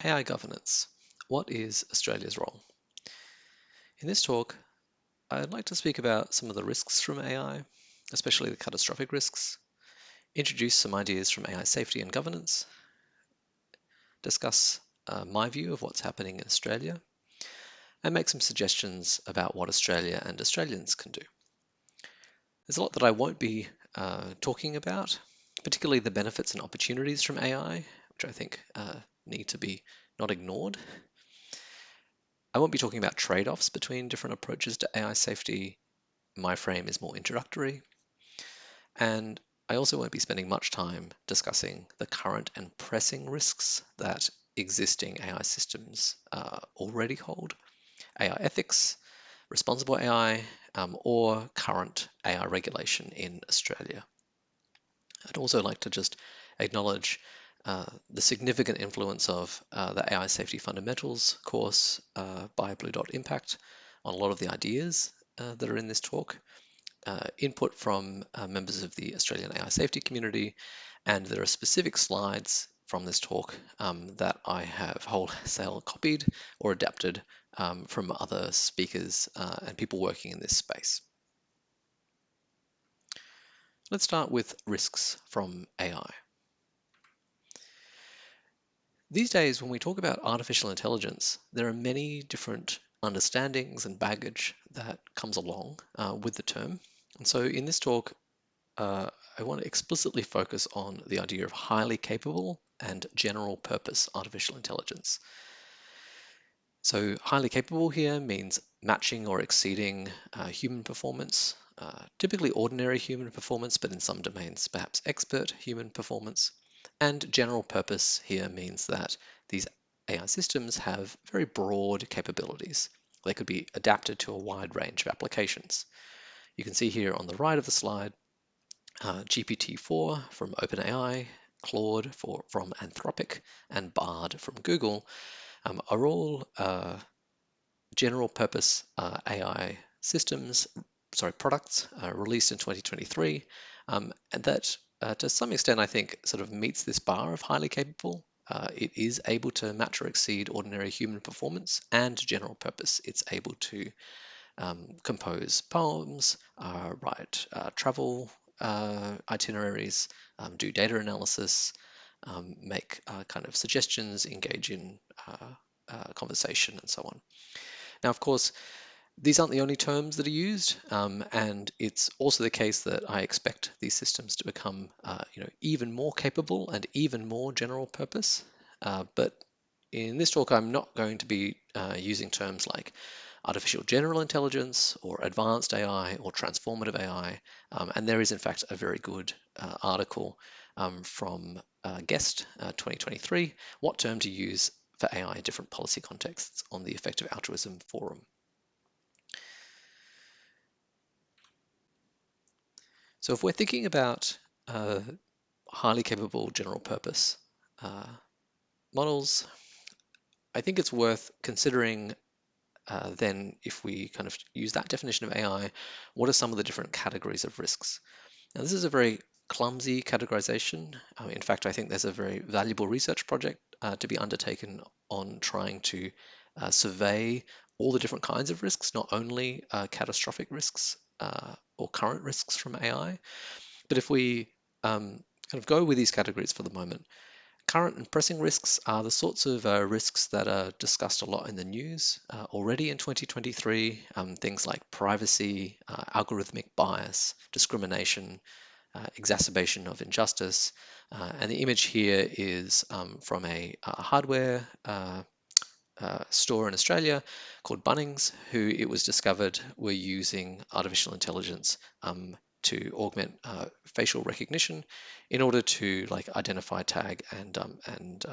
AI governance. What is Australia's role? In this talk, I'd like to speak about some of the risks from AI, especially the catastrophic risks, introduce some ideas from AI safety and governance, discuss my view of what's happening in Australia, and make some suggestions about what Australia and Australians can do. There's a lot that I won't be talking about, particularly the benefits and opportunities from AI, which I think need to be not ignored. I won't be talking about trade-offs between different approaches to AI safety. My frame is more introductory. And I also won't be spending much time discussing the current and pressing risks that existing AI systems already hold, AI ethics, responsible AI, or current AI regulation in Australia. I'd also like to just acknowledge the significant influence of the AI Safety Fundamentals course by Blue Dot Impact on a lot of the ideas that are in this talk, input from members of the Australian AI safety community, and there are specific slides from this talk that I have wholesale copied or adapted from other speakers and people working in this space. Let's start with risks from AI. These days, when we talk about artificial intelligence, there are many different understandings and baggage that comes along with the term. And so in this talk, I want to explicitly focus on the idea of highly capable and general purpose artificial intelligence. So highly capable here means matching or exceeding human performance, typically ordinary human performance, but in some domains perhaps expert human performance. And general purpose here means that these AI systems have very broad capabilities. They could be adapted to a wide range of applications. You can see here on the right of the slide, GPT-4 from OpenAI, Claude from Anthropic, and Bard from Google are all general purpose AI products released in 2023, and that to some extent I think sort of meets this bar of highly capable. It is able to match or exceed ordinary human performance and general purpose. It's able to compose poems, write travel itineraries, do data analysis, make kind of suggestions, engage in conversation, and so on. Now, of course, these aren't the only terms that are used, and it's also the case that I expect these systems to become, even more capable and even more general purpose. But in this talk, I'm not going to be using terms like artificial general intelligence or advanced AI or transformative AI. And there is, in fact, a very good article from Guest 2023, What Term to Use for AI in Different Policy Contexts, on the Effective Altruism Forum. So if we're thinking about highly capable general purpose models, I think it's worth considering then, if we kind of use that definition of AI, what are some of the different categories of risks? Now, this is a very clumsy categorization. In fact, I think there's a very valuable research project to be undertaken on trying to survey all the different kinds of risks, not only catastrophic risks or current risks from AI. But if we kind of go with these categories for the moment, current and pressing risks are the sorts of risks that are discussed a lot in the news already in 2023. Things like privacy, algorithmic bias, discrimination, exacerbation of injustice. And the image here is from a hardware store in Australia called Bunnings, who it was discovered were using artificial intelligence to augment facial recognition in order to identify, tag, and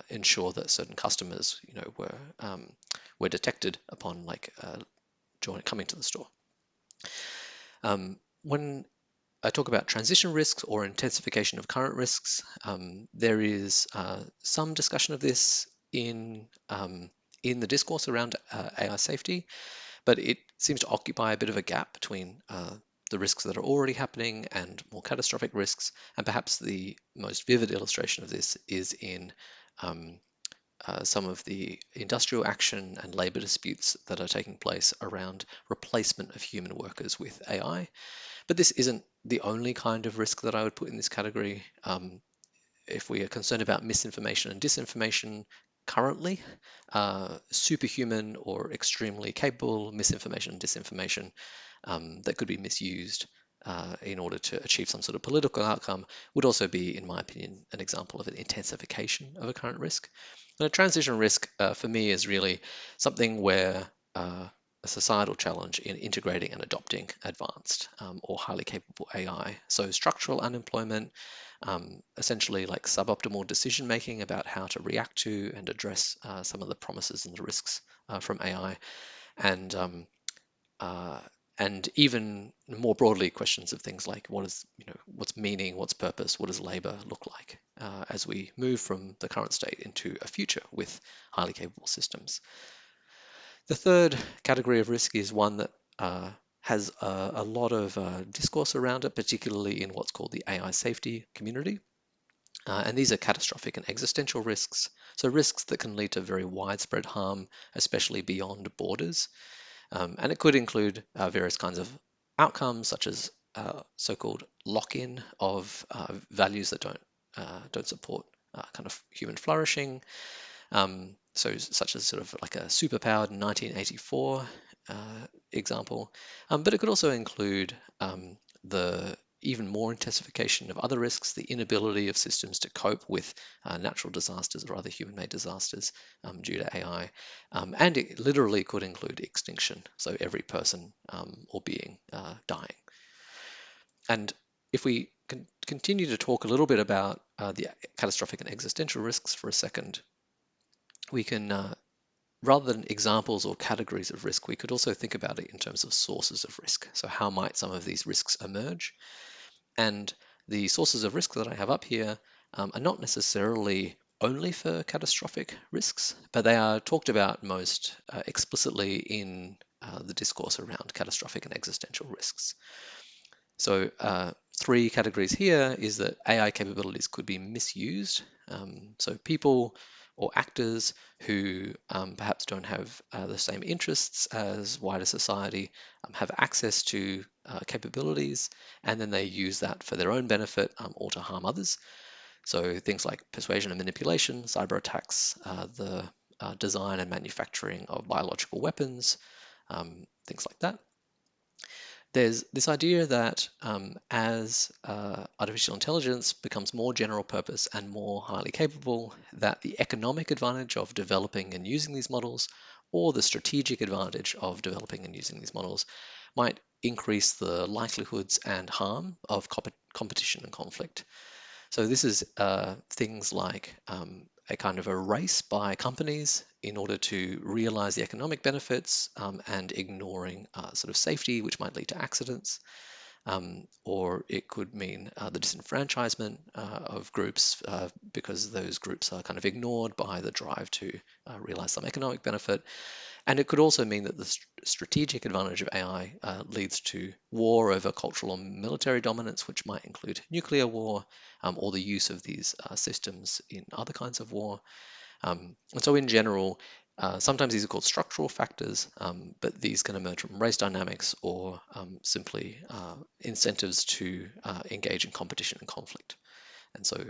ensure that certain customers, were detected upon coming to the store. When I talk about transition risks or intensification of current risks, there is some discussion of this in the discourse around AI safety, but it seems to occupy a bit of a gap between the risks that are already happening and more catastrophic risks. And perhaps the most vivid illustration of this is in some of the industrial action and labor disputes that are taking place around replacement of human workers with AI. But this isn't the only kind of risk that I would put in this category. If we are concerned about misinformation and disinformation currently, superhuman or extremely capable misinformation and disinformation that could be misused in order to achieve some sort of political outcome would also be, in my opinion, an example of an intensification of a current risk. And a transition risk for me is really something where a societal challenge in integrating and adopting advanced or highly capable AI. So structural unemployment, essentially like suboptimal decision making about how to react to and address some of the promises and the risks from AI, and uh, and even more broadly, questions of things like what's meaning, what's purpose, what does labor look like as we move from the current state into a future with highly capable systems. The third category of risk is one that has a lot of discourse around it, particularly in what's called the AI safety community. And these are catastrophic and existential risks, so risks that can lead to very widespread harm, especially beyond borders. And it could include various kinds of outcomes, such as so-called lock-in of values that don't support kind of human flourishing. So such as sort of like a superpowered 1984 example. But it could also include the even more intensification of other risks, the inability of systems to cope with natural disasters or other human-made disasters due to AI. And it literally could include extinction, so every person or being dying. And if we can continue to talk a little bit about the catastrophic and existential risks for a second, we can, rather than examples or categories of risk, we could also think about it in terms of sources of risk. So how might some of these risks emerge? And the sources of risk that I have up here are not necessarily only for catastrophic risks, but they are talked about most explicitly in the discourse around catastrophic and existential risks. So three categories here is that AI capabilities could be misused. So people or actors who perhaps don't have the same interests as wider society have access to capabilities, and then they use that for their own benefit or to harm others. So things like persuasion and manipulation, cyber attacks, the design and manufacturing of biological weapons, things like that. There's this idea that as artificial intelligence becomes more general purpose and more highly capable, that the economic advantage of developing and using these models, or the strategic advantage of developing and using these models, might increase the likelihoods and harm of competition and conflict. So this is things like a kind of a race by companies in order to realize the economic benefits and ignoring sort of safety, which might lead to accidents. Or it could mean the disenfranchisement of groups because those groups are kind of ignored by the drive to realize some economic benefit. And it could also mean that the strategic advantage of AI leads to war over cultural or military dominance, which might include nuclear war or the use of these systems in other kinds of war. And so, in general, sometimes these are called structural factors, but these can emerge from race dynamics or simply incentives to engage in competition and conflict. And so,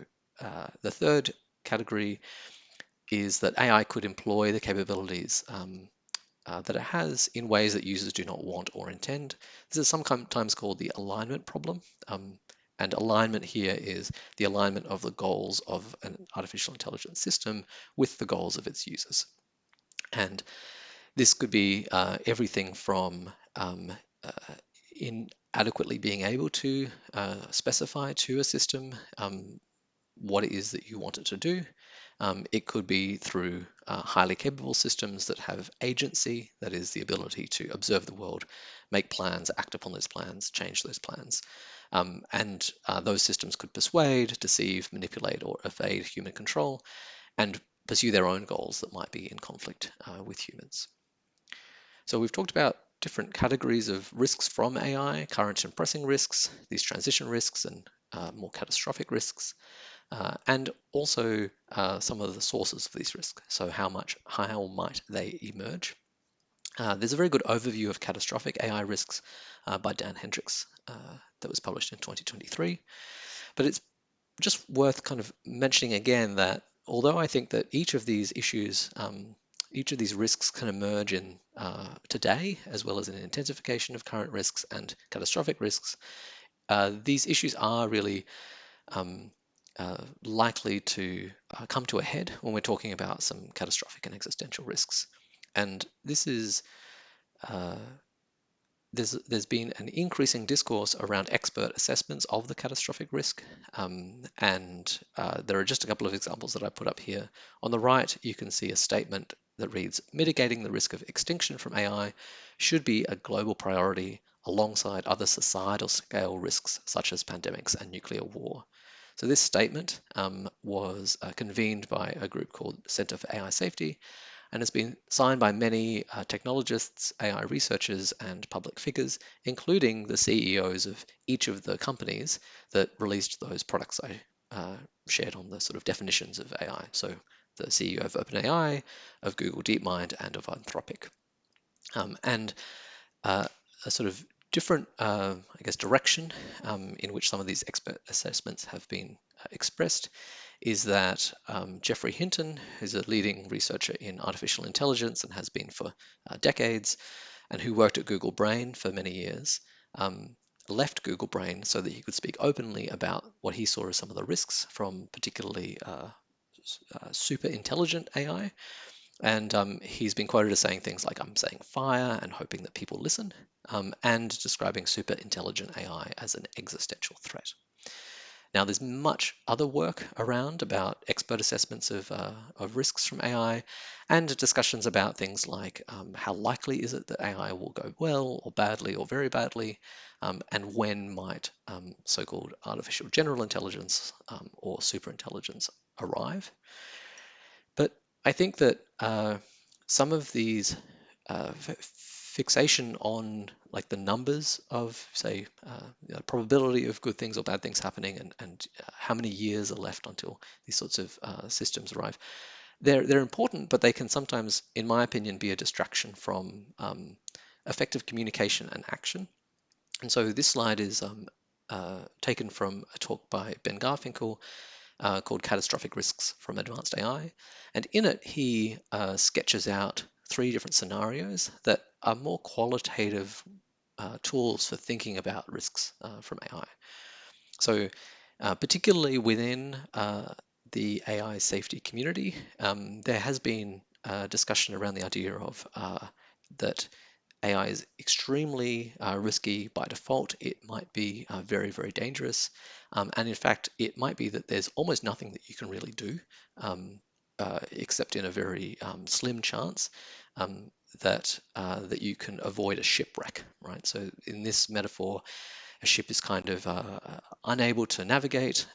the third category is that AI could employ the capabilities that it has in ways that users do not want or intend. This is sometimes called the alignment problem. And alignment here is the alignment of the goals of an artificial intelligence system with the goals of its users. And this could be everything from inadequately being able to specify to a system what it is that you want it to do. It could be through highly capable systems that have agency, that is, the ability to observe the world, make plans, act upon those plans, change those plans. And those systems could persuade, deceive, manipulate, or evade human control and pursue their own goals that might be in conflict with humans. So we've talked about different categories of risks from AI, current and pressing risks, these transition risks, and more catastrophic risks, and also some of the sources of these risks. So how might they emerge? There's a very good overview of catastrophic AI risks by Dan Hendricks that was published in 2023. But it's just worth kind of mentioning again that although I think that each of these issues, each of these risks can emerge in today, as well as in intensification of current risks and catastrophic risks, these issues are really um, likely to come to a head when we're talking about some catastrophic and existential risks. And this is uh, there's been an increasing discourse around expert assessments of the catastrophic risk, and there are just a couple of examples that I put up here. On the right, you can see a statement that reads, "Mitigating the risk of extinction from AI should be a global priority alongside other societal scale risks such as pandemics and nuclear war." So this statement was convened by a group called Center for AI Safety, and has been signed by many technologists, AI researchers, and public figures, including the CEOs of each of the companies that released those products I shared on the sort of definitions of AI. So the CEO of OpenAI, of Google DeepMind, and of Anthropic. And a sort of different, I guess, direction in which some of these expert assessments have been expressed is that Geoffrey Hinton, who's a leading researcher in artificial intelligence and has been for decades, and who worked at Google Brain for many years, left Google Brain so that he could speak openly about what he saw as some of the risks from particularly super intelligent AI. And he's been quoted as saying things like, "I'm saying fire and hoping that people listen," and describing super intelligent AI as an existential threat. Now, there's much other work around about expert assessments of risks from AI and discussions about things like how likely is it that AI will go well or badly or very badly, and when might so-called artificial general intelligence or superintelligence arrive. But I think that some of these fixation on like the numbers of, say, probability of good things or bad things happening, and how many years are left until these sorts of systems arrive. They're important, but they can sometimes, in my opinion, be a distraction from effective communication and action. And so this slide is taken from a talk by Ben Garfinkel called Catastrophic Risks from Advanced AI. And in it, he sketches out 3 different scenarios that are more qualitative tools for thinking about risks from AI. So particularly within the AI safety community, there has been discussion around the idea of that AI is extremely risky by default. It might be very, very dangerous. And in fact, it might be that there's almost nothing that you can really do, except in a very slim chance that you can avoid a shipwreck, right? So in this metaphor, a ship is kind of unable to navigate.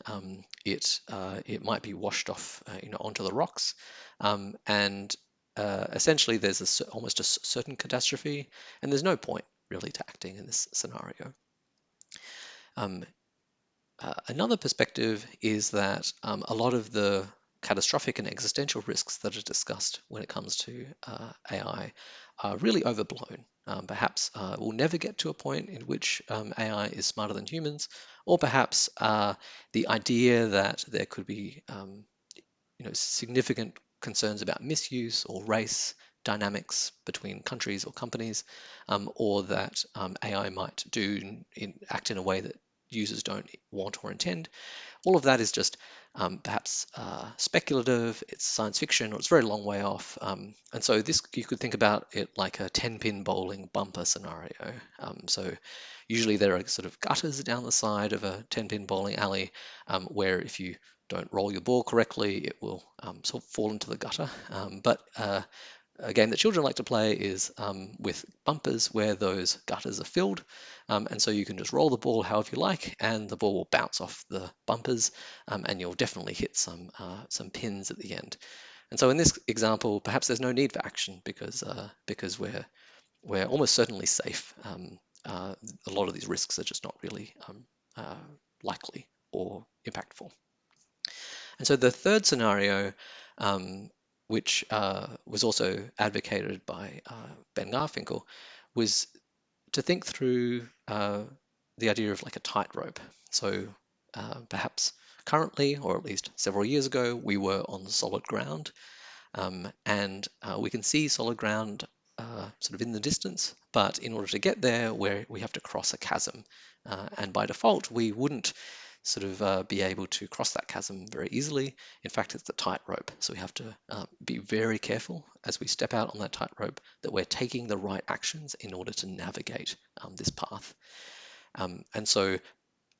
It might be washed off, onto the rocks, and essentially there's almost a certain catastrophe, and there's no point really to acting in this scenario. Another perspective is that a lot of the catastrophic and existential risks that are discussed when it comes to AI are really overblown. Perhaps we'll never get to a point in which AI is smarter than humans, or perhaps the idea that there could be significant concerns about misuse or race dynamics between countries or companies, or that AI might act in a way that users don't want or intend. All of that is just perhaps speculative, it's science fiction, or it's a very long way off. And so this, you could think about it like a 10-pin bowling bumper scenario. So usually there are sort of gutters down the side of a 10-pin bowling alley where if you don't roll your ball correctly, it will sort of fall into the gutter. But a game that children like to play is with bumpers where those gutters are filled. And so you can just roll the ball however you like, and the ball will bounce off the bumpers, and you'll definitely hit some pins at the end. And so in this example, perhaps there's no need for action because we're almost certainly safe. A lot of these risks are just not really likely or impactful. And so the third scenario, which was also advocated by Ben Garfinkel, was to think through the idea of like a tightrope. So perhaps currently, or at least several years ago, we were on solid ground, and we can see solid ground sort of in the distance, but in order to get there, we have to cross a chasm. And by default, we wouldn't sort of be able to cross that chasm very easily. In fact, it's the tightrope. So we have to be very careful as we step out on that tightrope that we're taking the right actions in order to navigate this path. And so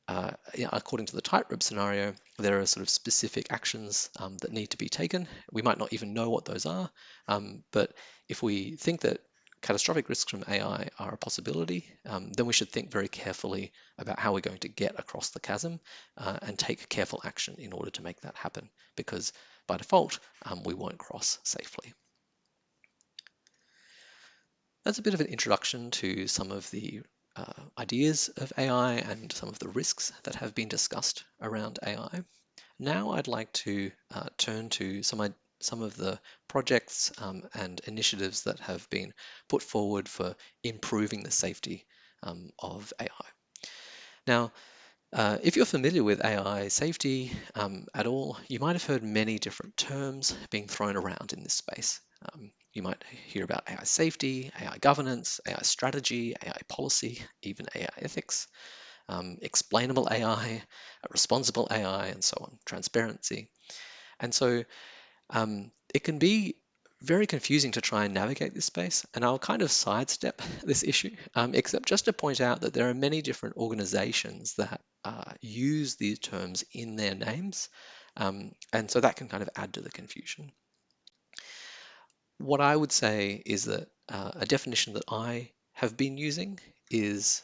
according to the tightrope scenario, there are sort of specific actions that need to be taken. We might not even know what those are, but if we think that catastrophic risks from AI are a possibility, then we should think very carefully about how we're going to get across the chasm and take careful action in order to make that happen, because by default, we won't cross safely. That's a bit of an introduction to some of the ideas of AI and some of the risks that have been discussed around AI. Now I'd like to turn to some of the projects and initiatives that have been put forward for improving the safety of AI. Now, if you're familiar with AI safety at all, you might have heard many different terms being thrown around in this space. You might hear about AI safety, AI governance, AI strategy, AI policy, even AI ethics, explainable AI, responsible AI, and so on, transparency. And so it can be very confusing to try and navigate this space, and I'll kind of sidestep this issue, except just to point out that there are many different organizations that use these terms in their names, and so that can kind of add to the confusion. What I would say is that a definition that I have been using is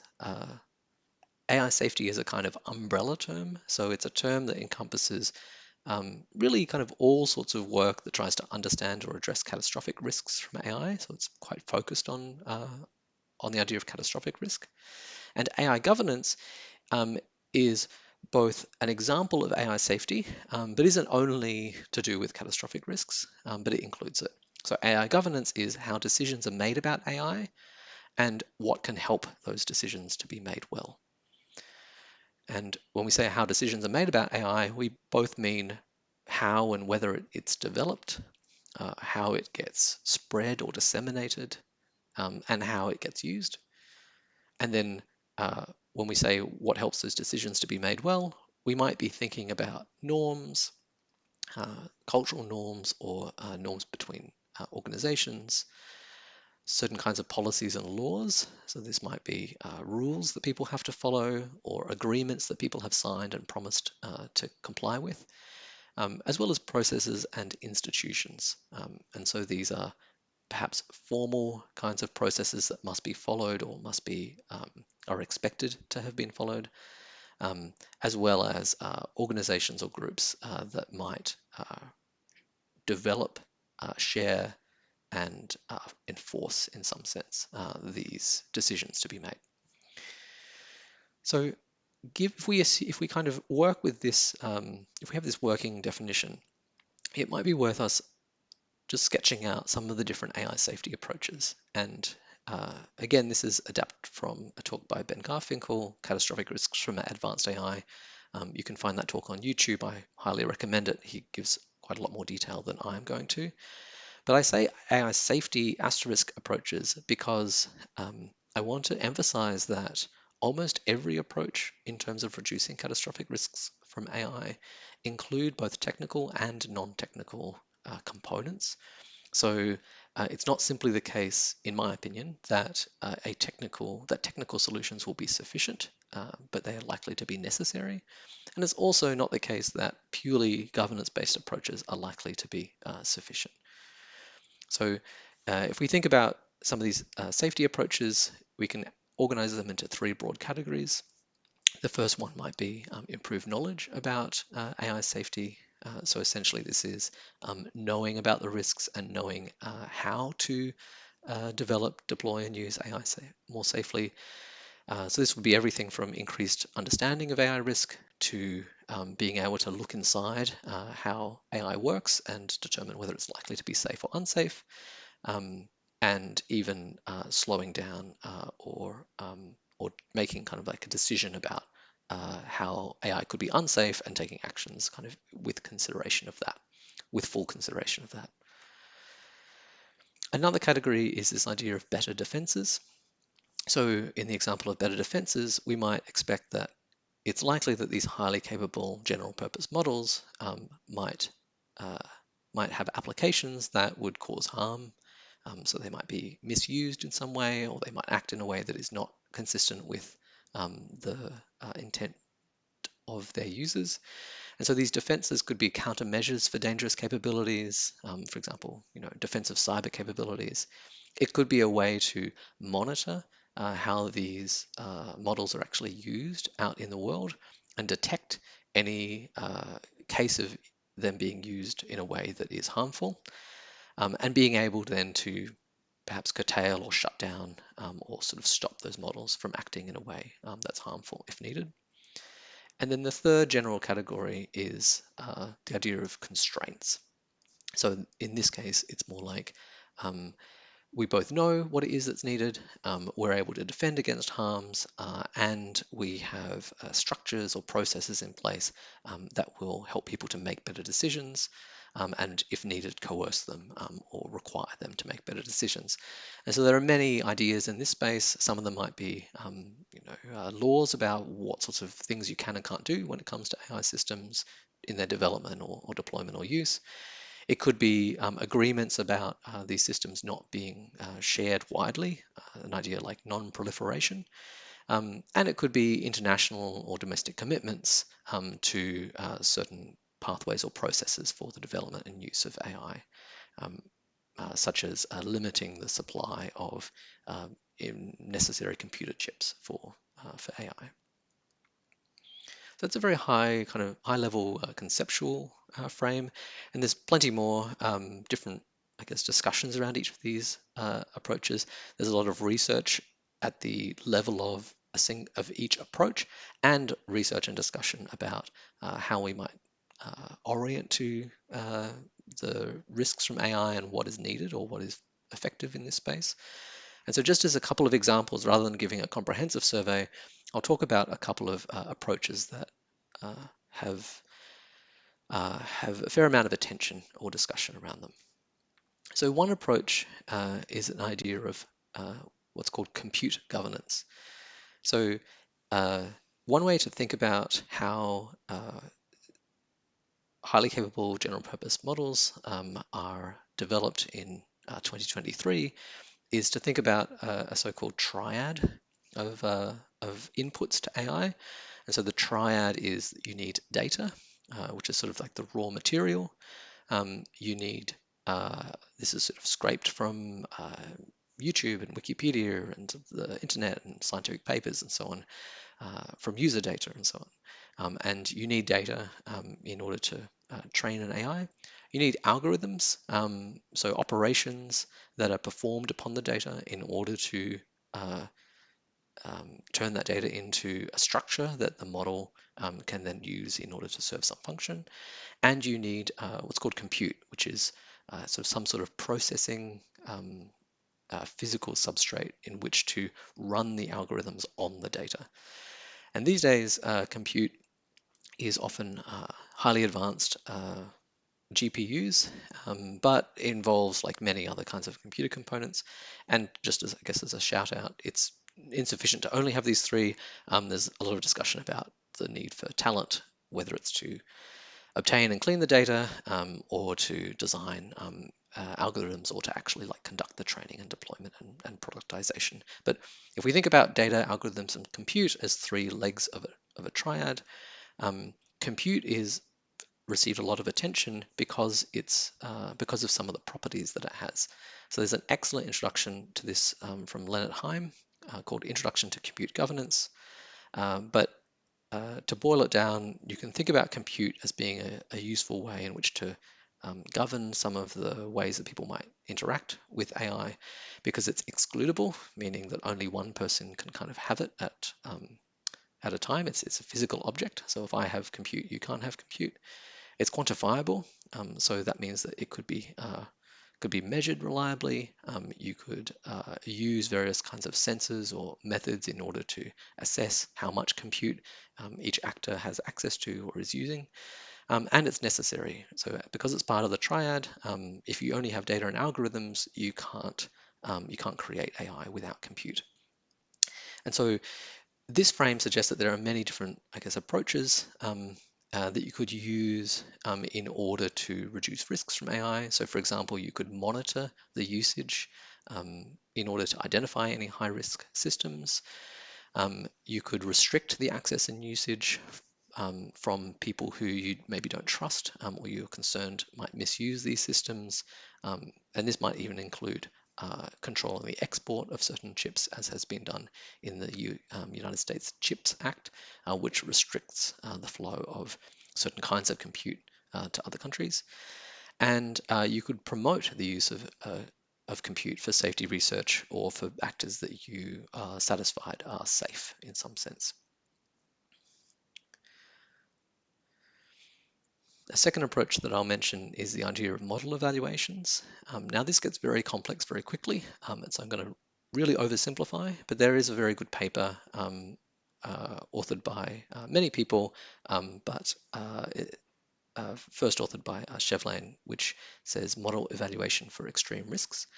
AI safety is a kind of umbrella term, so it's a term that encompasses really kind of all sorts of work that tries to understand or address catastrophic risks from AI. So it's quite focused on the idea of catastrophic risk. And AI governance is both an example of AI safety, but isn't only to do with catastrophic risks, but it includes it. So AI governance is how decisions are made about AI and what can help those decisions to be made well. And when we say how decisions are made about AI, we both mean how and whether it's developed, how it gets spread or disseminated, and how it gets used. And then when we say what helps those decisions to be made well, we might be thinking about norms, cultural norms, or norms between organizations, certain kinds of policies and laws. So this might be rules that people have to follow or agreements that people have signed and promised to comply with, as well as processes and institutions. And so these are perhaps formal kinds of processes that must be followed or must be are expected to have been followed, as well as organizations or groups that might develop, share, and enforce, in some sense, these decisions to be made. So if we kind of work with this, if we have this working definition, it might be worth us just sketching out some of the different AI safety approaches. And again, this is adapted from a talk by Ben Garfinkel, Catastrophic Risks from Advanced AI. You can find that talk on YouTube. I highly recommend it. He gives quite a lot more detail than I'm going to. But I say AI safety asterisk approaches because I want to emphasize that almost every approach in terms of reducing catastrophic risks from AI include both technical and non-technical components. So it's not simply the case, in my opinion, that technical solutions will be sufficient, but they are likely to be necessary. And it's also not the case that purely governance-based approaches are likely to be sufficient. So if we think about some of these safety approaches, we can organize them into three broad categories. The first one might be improved knowledge about AI safety. So essentially this is knowing about the risks and knowing how to develop, deploy, and use AI more safely. So this would be everything from increased understanding of AI risk to being able to look inside how AI works and determine whether it's likely to be safe or unsafe, um, and even slowing down or making kind of like a decision about how AI could be unsafe and taking actions kind of with consideration of that, with full consideration of that. Another category is this idea of better defenses. So in the example of better defenses, we might expect that it's likely that these highly capable general purpose models uh, might have applications that would cause harm. So they might be misused in some way, or they might act in a way that is not consistent with the intent of their users. And so these defenses could be countermeasures for dangerous capabilities, for example, defensive cyber capabilities. It could be a way to monitor how these models are actually used out in the world and detect any case of them being used in a way that is harmful, and being able then to perhaps curtail or shut down or sort of stop those models from acting in a way that's harmful if needed. And then the third general category is the idea of constraints. So in this case, it's more like we both know what it is that's needed, we're able to defend against harms, and we have structures or processes in place that will help people to make better decisions, and if needed, coerce them or require them to make better decisions. And so there are many ideas in this space. Some of them might be laws about what sorts of things you can and can't do when it comes to AI systems in their development or deployment or use. It could be agreements about these systems not being shared widely, an idea like non-proliferation. And it could be international or domestic commitments to certain pathways or processes for the development and use of AI, such as limiting the supply of necessary computer chips for AI. So it's a very high level conceptual frame, and there's plenty more different, I guess, discussions around each of these approaches. There's a lot of research at the level of each approach, and research and discussion about how we might orient to the risks from AI and what is needed or what is effective in this space. And so just as a couple of examples, rather than giving a comprehensive survey, I'll talk about a couple of approaches that uh, have have a fair amount of attention or discussion around them. So one approach is an idea of what's called compute governance. So uh, one way to think about how highly capable general purpose models are developed in 2023 is to think about a so-called triad of inputs to AI. And so the triad is you need data, which is sort of like the raw material. You need, this is sort of scraped from YouTube and Wikipedia and the internet and scientific papers and so on, from user data and so on. And you need data in order to train an AI. You need algorithms, so operations that are performed upon the data in order to uh, turn that data into a structure that the model can then use in order to serve some function. And you need what's called compute, which is sort of some sort of processing physical substrate in which to run the algorithms on the data. And these days, compute is often highly advanced GPUs, but it involves like many other kinds of computer components. And just as I guess as a shout out, it's insufficient to only have these three. There's a lot of discussion about the need for talent, whether it's to obtain and clean the data, or to design algorithms, or to actually like conduct the training and deployment and productization. But if we think about data, algorithms, and compute as three legs of a triad, compute is received a lot of attention because because of some of the properties that it has. So there's an excellent introduction to this from Leonard Heim called Introduction to Compute Governance. But to boil it down, you can think about compute as being a useful way in which to govern some of the ways that people might interact with AI because it's excludable, meaning that only one person can kind of have it at a time. It's a physical object. So if I have compute, you can't have compute. It's quantifiable, so that means that it could be measured reliably. You could use various kinds of sensors or methods in order to assess how much compute each actor has access to or is using. And it's necessary. So because it's part of the triad, if you only have data and algorithms, you can't create AI without compute. And so this frame suggests that there are many different, I guess, approaches that you could use in order to reduce risks from AI. So, for example, you could monitor the usage in order to identify any high-risk systems. You could restrict the access and usage from people who you maybe don't trust or you're concerned might misuse these systems. And this might even include controlling the export of certain chips, as has been done in the United States CHIPS Act, which restricts the flow of certain kinds of compute to other countries. And you could promote the use of compute for safety research or for actors that you are satisfied are safe in some sense. A second approach that I'll mention is the idea of model evaluations. Now this gets very complex very quickly, and so I'm going to really oversimplify, but there is a very good paper authored by many people, but first authored by Chevlain, which says model evaluation for extreme risks.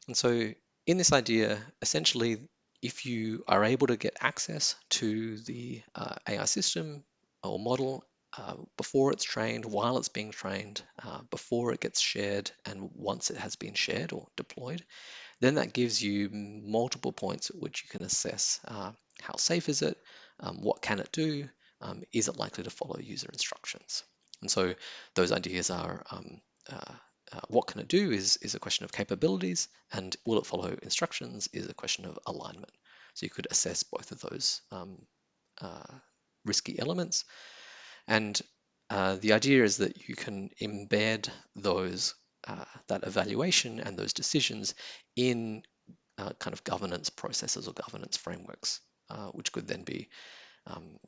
And so in this idea, essentially, if you are able to get access to the AI system or model before it's trained, while it's being trained, before it gets shared, and once it has been shared or deployed, then that gives you multiple points at which you can assess how safe is it, what can it do, is it likely to follow user instructions. And so those ideas are what can it do is a question of capabilities, and will it follow instructions is a question of alignment. So you could assess both of those risky elements. And the idea is that you can embed those that evaluation and those decisions in kind of governance processes or governance frameworks, which could then be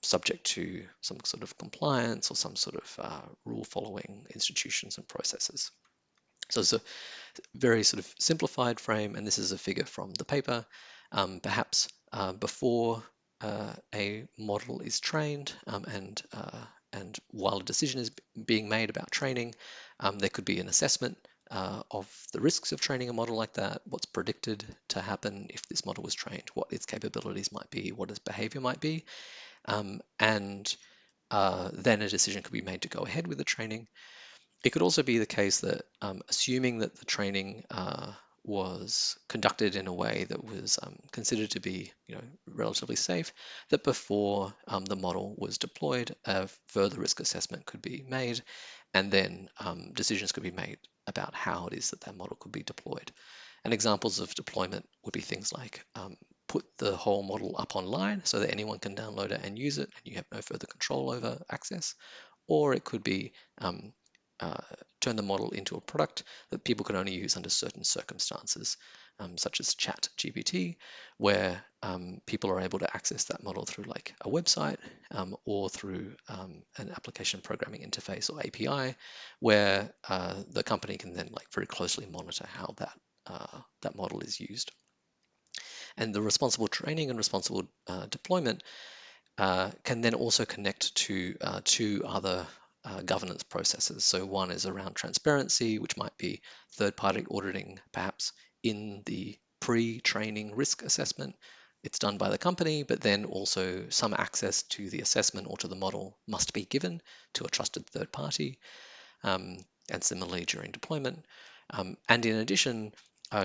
subject to some sort of compliance or some sort of rule following institutions and processes. So it's a very sort of simplified frame, and this is a figure from the paper. Perhaps before a model is trained and while a decision is being made about training, there could be an assessment of the risks of training a model like that, what's predicted to happen if this model was trained, what its capabilities might be, what its behavior might be, and then a decision could be made to go ahead with the training. It could also be the case that, assuming that the training was conducted in a way that was considered to be, relatively safe, that before the model was deployed, a further risk assessment could be made, and then decisions could be made about how it is that that model could be deployed. And examples of deployment would be things like put the whole model up online so that anyone can download it and use it, and you have no further control over access. Or it could be turn the model into a product that people can only use under certain circumstances, such as ChatGPT, where people are able to access that model through like a website or through an application programming interface or API, where the company can then like very closely monitor how that model is used. And the responsible training and responsible deployment can then also connect to two other governance processes. So one is around transparency, which might be third-party auditing, perhaps in the pre-training risk assessment. It's done by the company, but then also some access to the assessment or to the model must be given to a trusted third party, and similarly during deployment. And in addition,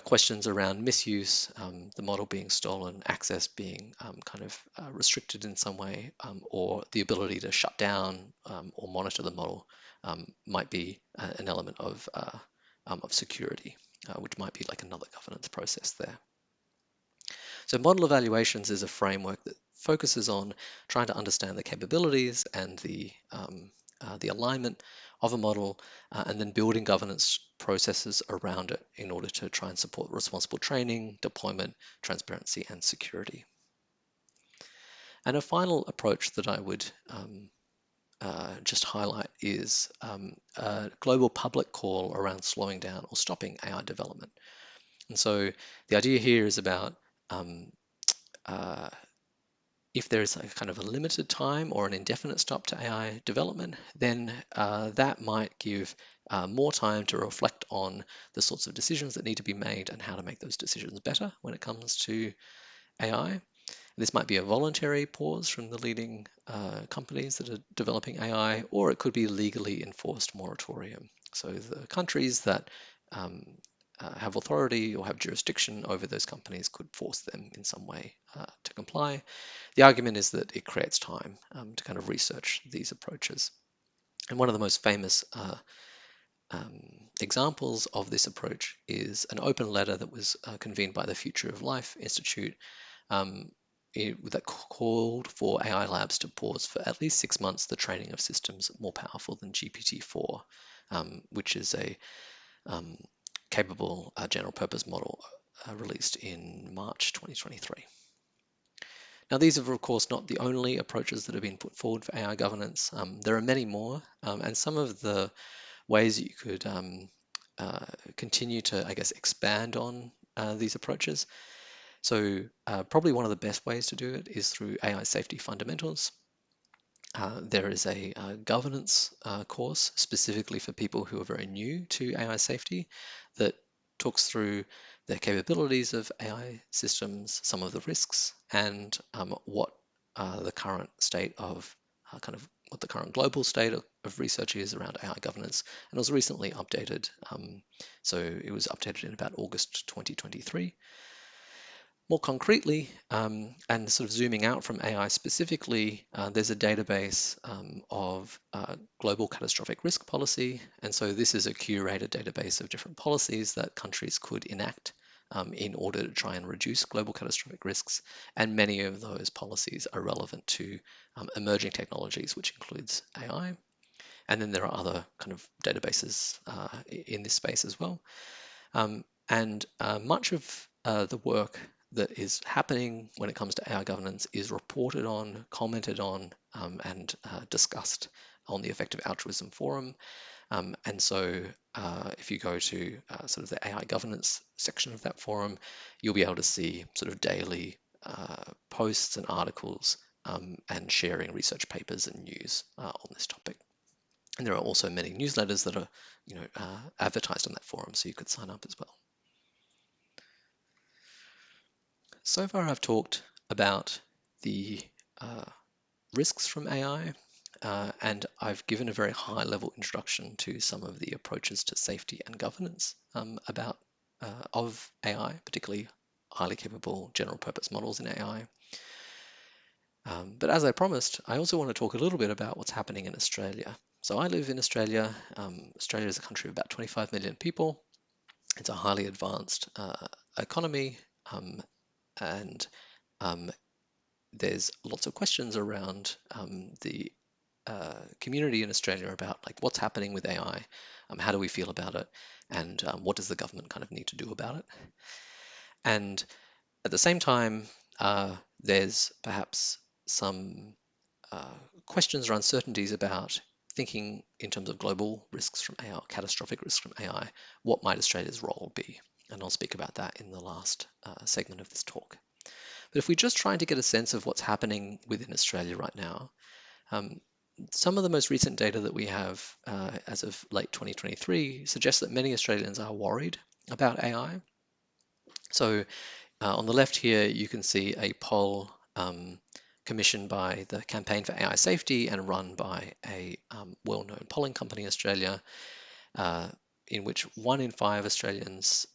questions around misuse, the model being stolen, access being kind of restricted in some way, or the ability to shut down or monitor the model might be an element of security, which might be like another governance process there. So model evaluations is a framework that focuses on trying to understand the capabilities and the alignment of a model, and then building governance processes around it in order to try and support responsible training, deployment, transparency, and security. And a final approach that I would just highlight is a global public call around slowing down or stopping AI development. And so the idea here is about uh, if there is a kind of a limited time or an indefinite stop to AI development, then that might give more time to reflect on the sorts of decisions that need to be made and how to make those decisions better when it comes to AI. This might be a voluntary pause from the leading companies that are developing AI, or it could be a legally enforced moratorium. So the countries that have authority or have jurisdiction over those companies could force them in some way to comply. The argument is that it creates time to kind of research these approaches. And one of the most famous examples of this approach is an open letter that was convened by the Future of Life Institute um, that called for AI labs to pause for at least 6 months the training of systems more powerful than GPT-4, which is a capable general purpose model released in March 2023. Now, these are, of course, not the only approaches that have been put forward for AI governance. There are many more, and some of the ways that you could continue to, I guess, expand on these approaches. So probably one of the best ways to do it is through AI safety fundamentals. There is a governance course specifically for people who are very new to AI safety that talks through the capabilities of AI systems, some of the risks, and what the current state of what the current global state of research is around AI governance. And it was recently updated. So it was updated in about August 2023. More concretely, and sort of zooming out from AI specifically, there's a database of global catastrophic risk policy. And so this is a curated database of different policies that countries could enact in order to try and reduce global catastrophic risks. And many of those policies are relevant to emerging technologies, which includes AI. And then there are other kind of databases in this space as well. And much of the work that is happening when it comes to AI governance is reported on, commented on, and discussed on the Effective Altruism Forum. And so if you go to sort of the AI governance section of that forum, you'll be able to see sort of daily posts and articles and sharing research papers and news on this topic. And there are also many newsletters that are, advertised on that forum, so you could sign up as well. So far, I've talked about the risks from AI, and I've given a very high-level introduction to some of the approaches to safety and governance of AI, particularly highly capable general-purpose models in AI. But as I promised, I also want to talk a little bit about what's happening in Australia. So I live in Australia. Australia is a country of about 25 million people. It's a highly advanced economy, and there's lots of questions around the community in Australia about like what's happening with AI, how do we feel about it, and what does the government kind of need to do about it. And at the same time, there's perhaps some questions or uncertainties about thinking in terms of global risks from AI, catastrophic risks from AI. What might Australia's role be? And I'll speak about that in the last segment of this talk. But if we're just trying to get a sense of what's happening within Australia right now, some of the most recent data that we have as of late 2023 suggests that many Australians are worried about AI. So on the left here, you can see a poll commissioned by the Campaign for AI Safety and run by a well-known polling company in Australia, in which 1 in 5 Australians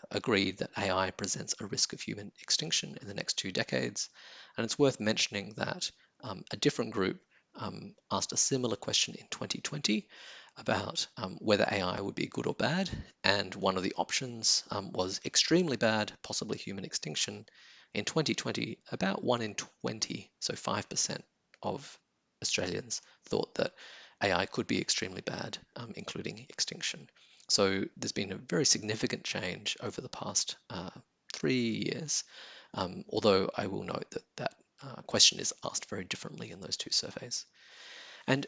agreed that AI presents a risk of human extinction in the next 2 decades. And it's worth mentioning that a different group asked a similar question in 2020 about whether AI would be good or bad. And one of the options was extremely bad, possibly human extinction. In 2020, about 1 in 20, so 5% of Australians thought that AI could be extremely bad, including extinction. So there's been a very significant change over the past 3 years, although I will note that that question is asked very differently in those two surveys. And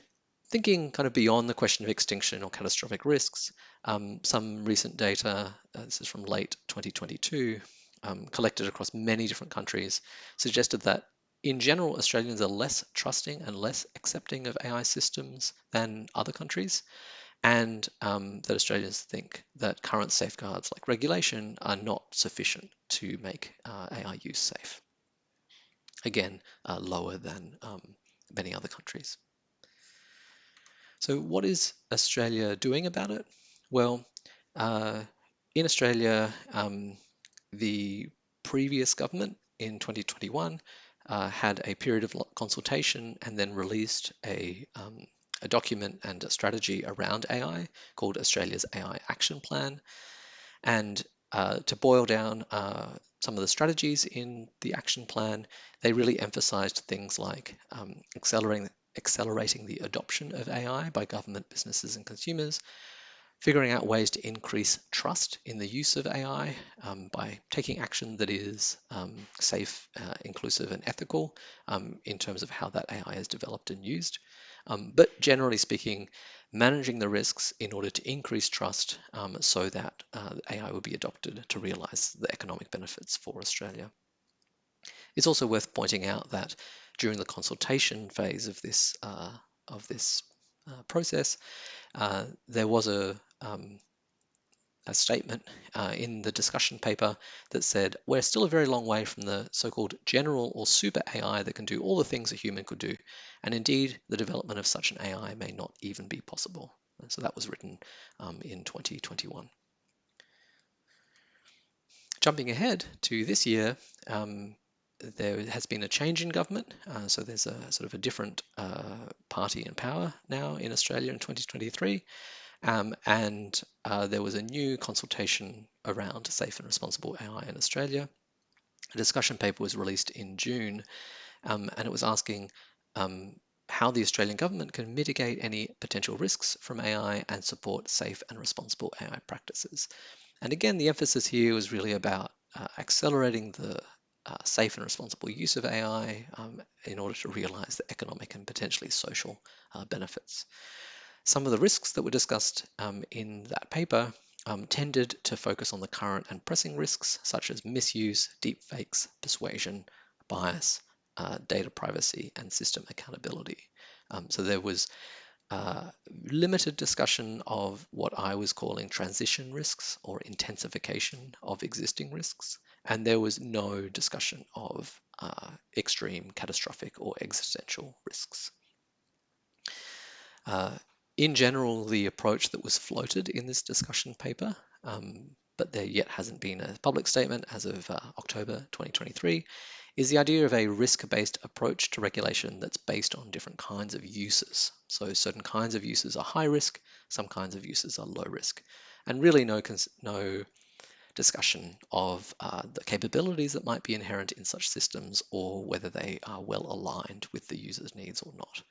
thinking kind of beyond the question of extinction or catastrophic risks, some recent data, this is from late 2022, collected across many different countries, suggested that in general, Australians are less trusting and less accepting of AI systems than other countries, and that Australians think that current safeguards like regulation are not sufficient to make AI use safe. Again, lower than many other countries. So what is Australia doing about it? Well, uh, in Australia, the previous government in 2021 had a period of consultation and then released a document and a strategy around AI called Australia's AI Action Plan. And to boil down some of the strategies in the action plan, they really emphasized things like accelerating the adoption of AI by government, businesses, and consumers, figuring out ways to increase trust in the use of AI by taking action that is safe, inclusive, and ethical in terms of how that AI is developed and used. But generally speaking, managing the risks in order to increase trust so that AI will be adopted to realize the economic benefits for Australia. It's also worth pointing out that during the consultation phase of this process, there was a statement in the discussion paper that said, we're still a very long way from the so-called general or super AI that can do all the things a human could do. And indeed, the development of such an AI may not even be possible. And so that was written in 2021. Jumping ahead to this year, there has been a change in government. So there's a sort of a different party in power now in Australia in 2023. And there was a new consultation around safe and responsible AI in Australia. A discussion paper was released in June, and it was asking how the Australian government can mitigate any potential risks from AI and support safe and responsible AI practices. And again, the emphasis here was really about accelerating the safe and responsible use of AI in order to realize the economic and potentially social benefits. Some of the risks that were discussed in that paper tended to focus on the current and pressing risks, such as misuse, deepfakes, persuasion, bias, data privacy, and system accountability. So there was limited discussion of what I was calling transition risks or intensification of existing risks, and there was no discussion of extreme, catastrophic, or existential risks. In general, the approach that was floated in this discussion paper, but there yet hasn't been a public statement as of October 2023, is the idea of a risk-based approach to regulation that's based on different kinds of uses. So certain kinds of uses are high risk, some kinds of uses are low risk, and really no discussion of the capabilities that might be inherent in such systems or whether they are well aligned with the user's needs or not.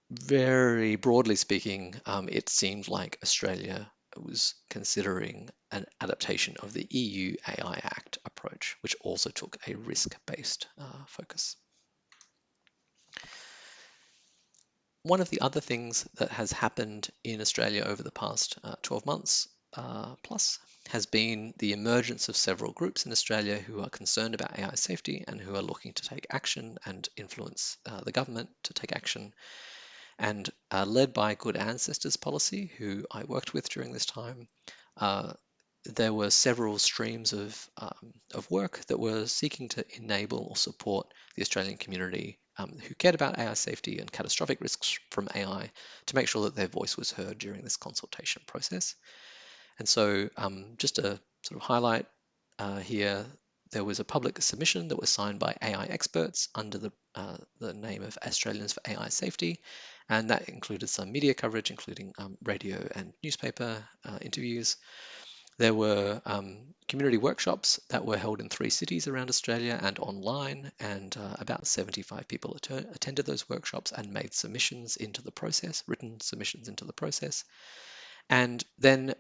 Very broadly speaking, it seemed like Australia was considering an adaptation of the EU AI Act approach, which also took a risk-based focus. One of the other things that has happened in Australia over the past 12 months plus has been the emergence of several groups in Australia who are concerned about AI safety and who are looking to take action and influence the government to take action. And led by Good Ancestors Policy, who I worked with during this time, there were several streams of work that were seeking to enable or support the Australian community who cared about AI safety and catastrophic risks from AI to make sure that their voice was heard during this consultation process. And so just to sort of highlight here, there was a public submission that was signed by AI experts under the name of Australians for AI Safety, and that included some media coverage, including radio and newspaper interviews. There were community workshops that were held in 3 cities around Australia and online, and about 75 people attended those workshops and made submissions into the process, written submissions into the process. And then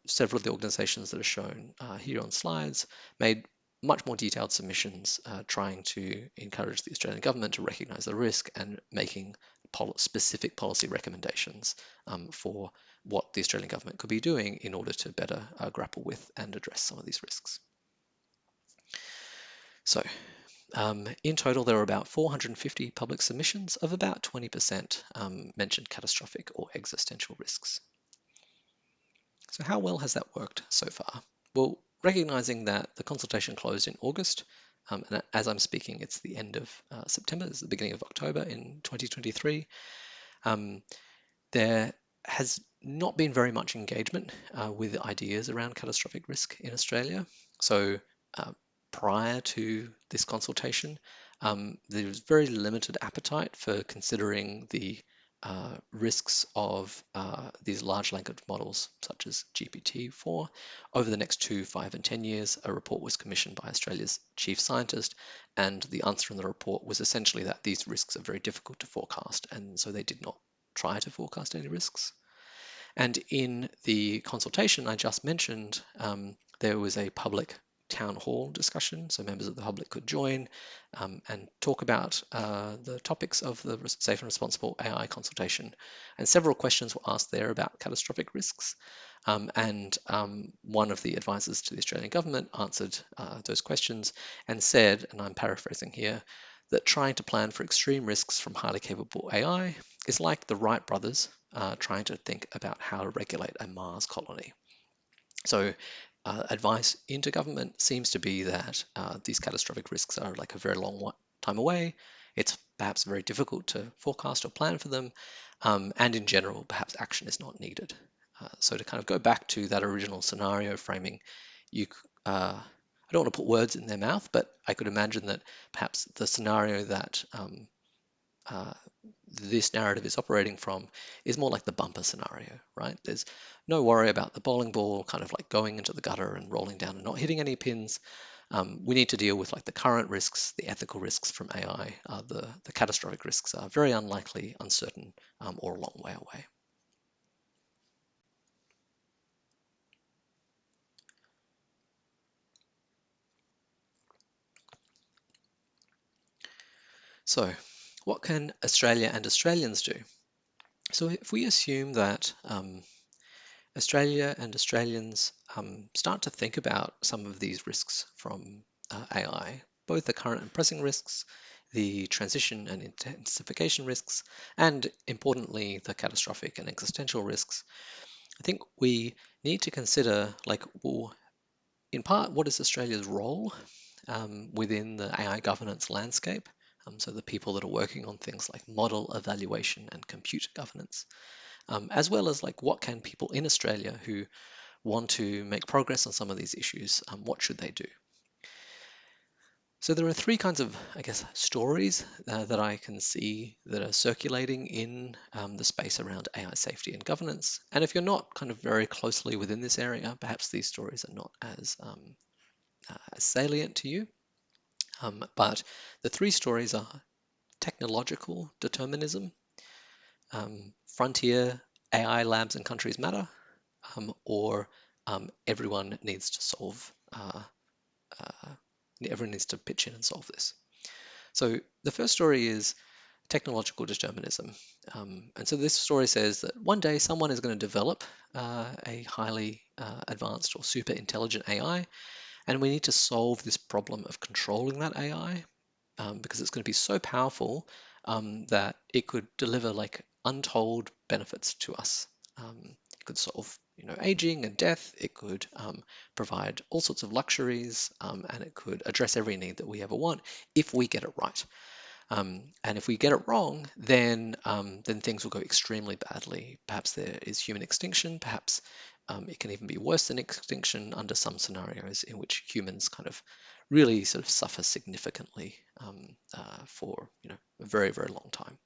several of the organisations that are shown here on slides made much more detailed submissions trying to encourage the Australian government to recognise the risk and making specific policy recommendations for what the Australian government could be doing in order to better grapple with and address some of these risks. So in total, there were about 450 public submissions. Of about 20% mentioned catastrophic or existential risks. So how well has that worked so far? Well, recognizing that the consultation closed in August, and as I'm speaking, it's the end of September, it's the beginning of October in 2023, there has not been very much engagement with ideas around catastrophic risk in Australia. So prior to this consultation, there was very limited appetite for considering the risks of these large language models such as GPT-4. Over the next 2, 5, and 10 years, a report was commissioned by Australia's chief scientist, and the answer in the report was essentially that these risks are very difficult to forecast, and so they did not try to forecast any risks. And in the consultation I just mentioned, there was a public town hall discussion, so members of the public could join and talk about the topics of the safe and responsible AI consultation. And several questions were asked there about catastrophic risks. And one of the advisors to the Australian government answered those questions and said, and I'm paraphrasing here, that trying to plan for extreme risks from highly capable AI is like the Wright brothers trying to think about how to regulate a Mars colony. So advice into government seems to be that these catastrophic risks are like a very long time away. It's perhaps very difficult to forecast or plan for them. And in general, perhaps action is not needed. So to kind of go back to that original scenario framing, I don't want to put words in their mouth, but I could imagine that perhaps the scenario that uh, this narrative is operating from is more like the bumper scenario, right? There's no worry about the bowling ball kind of like going into the gutter and rolling down and not hitting any pins. We need to deal with like the current risks, the ethical risks from AI. The catastrophic risks are very unlikely, uncertain, or a long way away. So what can Australia and Australians do? So if we assume that Australia and Australians start to think about some of these risks from AI, both the current and pressing risks, the transition and intensification risks, and importantly, the catastrophic and existential risks. I think we need to consider, like, well, in part, what is Australia's role within the AI governance landscape? So the people that are working on things like model evaluation and compute governance, as well as like what can people in Australia who want to make progress on some of these issues, what should they do? So there are 3 kinds of, I guess, stories that I can see that are circulating in the space around AI safety and governance. And if you're not kind of very closely within this area, perhaps these stories are not as salient to you. But the 3 stories are technological determinism, frontier AI labs and countries matter, or everyone needs to solve, everyone needs to pitch in and solve this. So the first story is technological determinism. And so this story says that one day someone is going to develop a highly advanced or super intelligent AI, and we need to solve this problem of controlling that AI because it's going to be so powerful that it could deliver like untold benefits to us. It could solve, aging and death. It could provide all sorts of luxuries, and it could address every need that we ever want if we get it right. And if we get it wrong, then things will go extremely badly. Perhaps there is human extinction. Perhaps it can even be worse than extinction under some scenarios in which humans kind of really sort of suffer significantly for a very, very long time.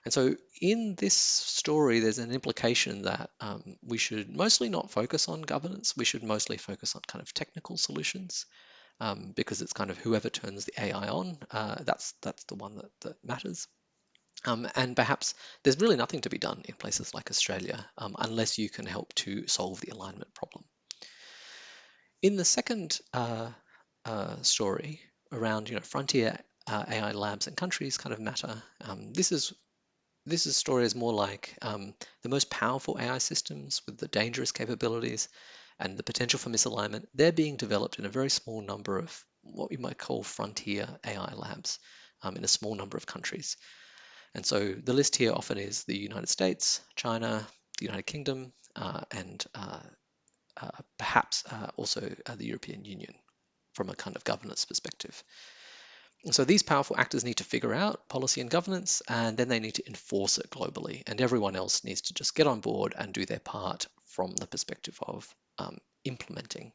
And so in this story, there's an implication that we should mostly not focus on governance. We should mostly focus on kind of technical solutions, because it's kind of whoever turns the AI on, that's the one that matters. And perhaps there's really nothing to be done in places like Australia, unless you can help to solve the alignment problem. In the second story around, frontier AI labs and countries kind of matter. This story is more like the most powerful AI systems with the dangerous capabilities and the potential for misalignment. They're being developed in a very small number of what you might call frontier AI labs, in a small number of countries. And so the list here often is the United States, China, the United Kingdom, and perhaps also the European Union from a kind of governance perspective. And so these powerful actors need to figure out policy and governance, and then they need to enforce it globally. And everyone else needs to just get on board and do their part from the perspective of implementing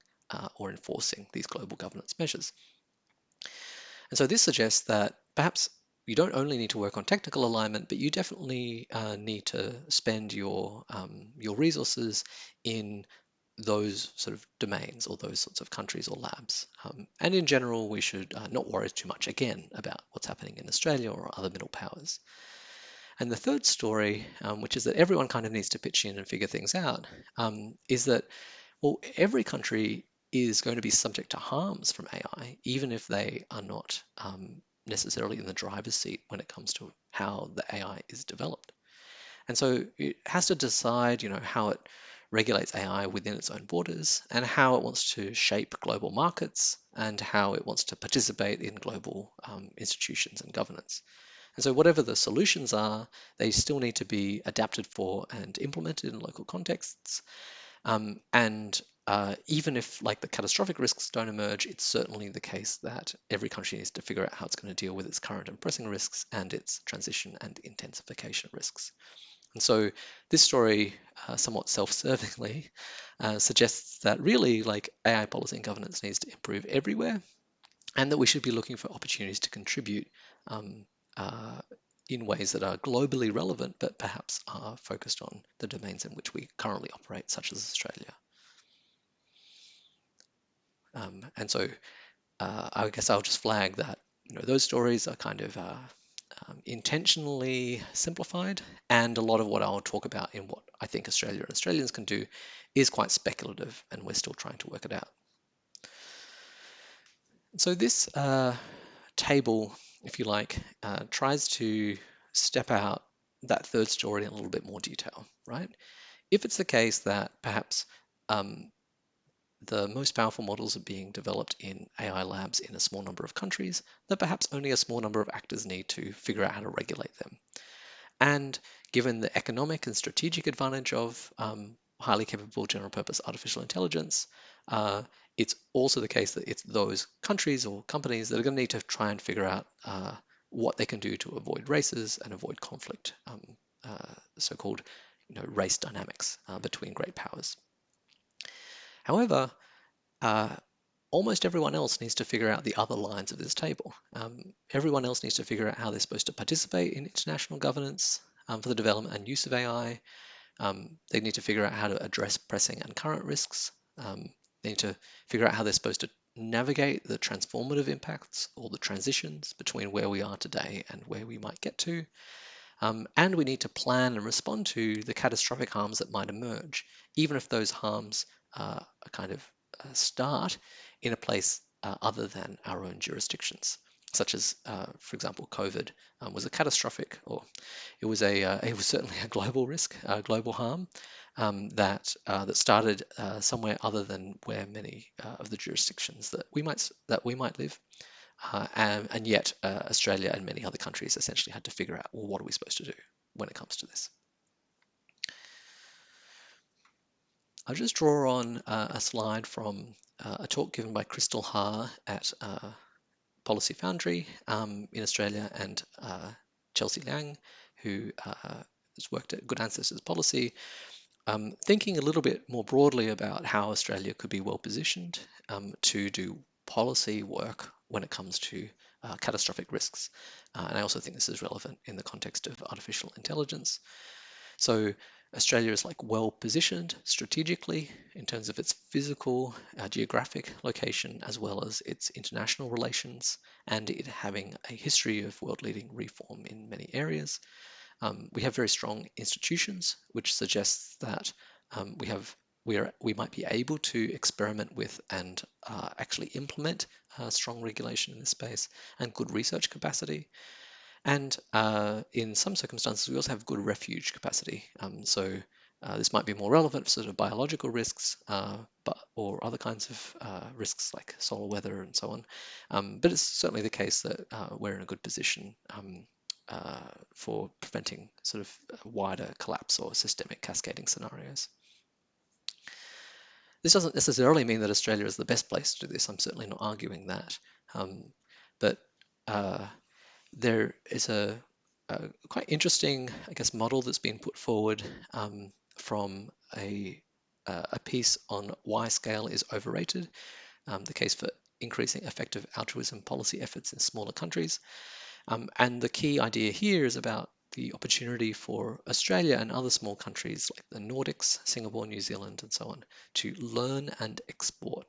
or enforcing these global governance measures. And so this suggests that perhaps you don't only need to work on technical alignment, but you definitely need to spend your resources in those sort of domains or those sorts of countries or labs. And in general, we should not worry too much again about what's happening in Australia or other middle powers. And the third story, which is that everyone kind of needs to pitch in and figure things out, is that, well, every country is going to be subject to harms from AI, even if they are not necessarily in the driver's seat when it comes to how the AI is developed. And so it has to decide, how it regulates AI within its own borders and how it wants to shape global markets and how it wants to participate in global institutions and governance. And so whatever the solutions are, they still need to be adapted for and implemented in local contexts. And even if like the catastrophic risks don't emerge, it's certainly the case that every country needs to figure out how it's going to deal with its current and pressing risks and its transition and intensification risks. And so this story, somewhat self-servingly, suggests that really like AI policy and governance needs to improve everywhere, and that we should be looking for opportunities to contribute um, uh, in ways that are globally relevant, but perhaps are focused on the domains in which we currently operate, such as Australia. And so I guess I'll just flag that those stories are kind of intentionally simplified, and a lot of what I'll talk about in what I think Australia and Australians can do is quite speculative, and we're still trying to work it out. So this table, if you like, tries to step out that third story in a little bit more detail, right? If it's the case that perhaps the most powerful models are being developed in AI labs in a small number of countries, that perhaps only a small number of actors need to figure out how to regulate them. And given the economic and strategic advantage of highly capable general purpose artificial intelligence, it's also the case that it's those countries or companies that are going to need to try and figure out what they can do to avoid races and avoid conflict, so-called race dynamics between great powers. However, almost everyone else needs to figure out the other lines of this table. Everyone else needs to figure out how they're supposed to participate in international governance for the development and use of AI. They need to figure out how to address pressing and current risks. They need to figure out how they're supposed to navigate the transformative impacts or the transitions between where we are today and where we might get to. And we need to plan and respond to the catastrophic harms that might emerge, even if those harms kind of start in a place other than our own jurisdictions, such as, for example, COVID was a catastrophic, or it was certainly a global risk, global harm that started somewhere other than where many of the jurisdictions that we might live. And yet Australia and many other countries essentially had to figure out, well, what are we supposed to do when it comes to this? I'll just draw on a slide from a talk given by Crystal Ha at Policy Foundry in Australia, and Chelsea Liang, who has worked at Good Ancestors Policy, thinking a little bit more broadly about how Australia could be well positioned to do policy work when it comes to catastrophic risks. And I also think this is relevant in the context of artificial intelligence. So Australia is like well positioned strategically in terms of its physical, geographic location, as well as its international relations, and it having a history of world leading reform in many areas. We have very strong institutions, which suggests that we might be able to experiment with and actually implement strong regulation in this space and good research capacity. And in some circumstances, we also have good refuge capacity. This might be more relevant for sort of biological risks, or other kinds of risks like solar weather and so on. But it's certainly the case that we're in a good position for preventing sort of wider collapse or systemic cascading scenarios. This doesn't necessarily mean that Australia is the best place to do this. I'm certainly not arguing that. But there is a quite interesting, I guess, model that's been put forward from a piece on why scale is overrated, the case for increasing effective altruism policy efforts in smaller countries. And the key idea here is about the opportunity for Australia and other small countries like the Nordics, Singapore, New Zealand, and so on, to learn and export.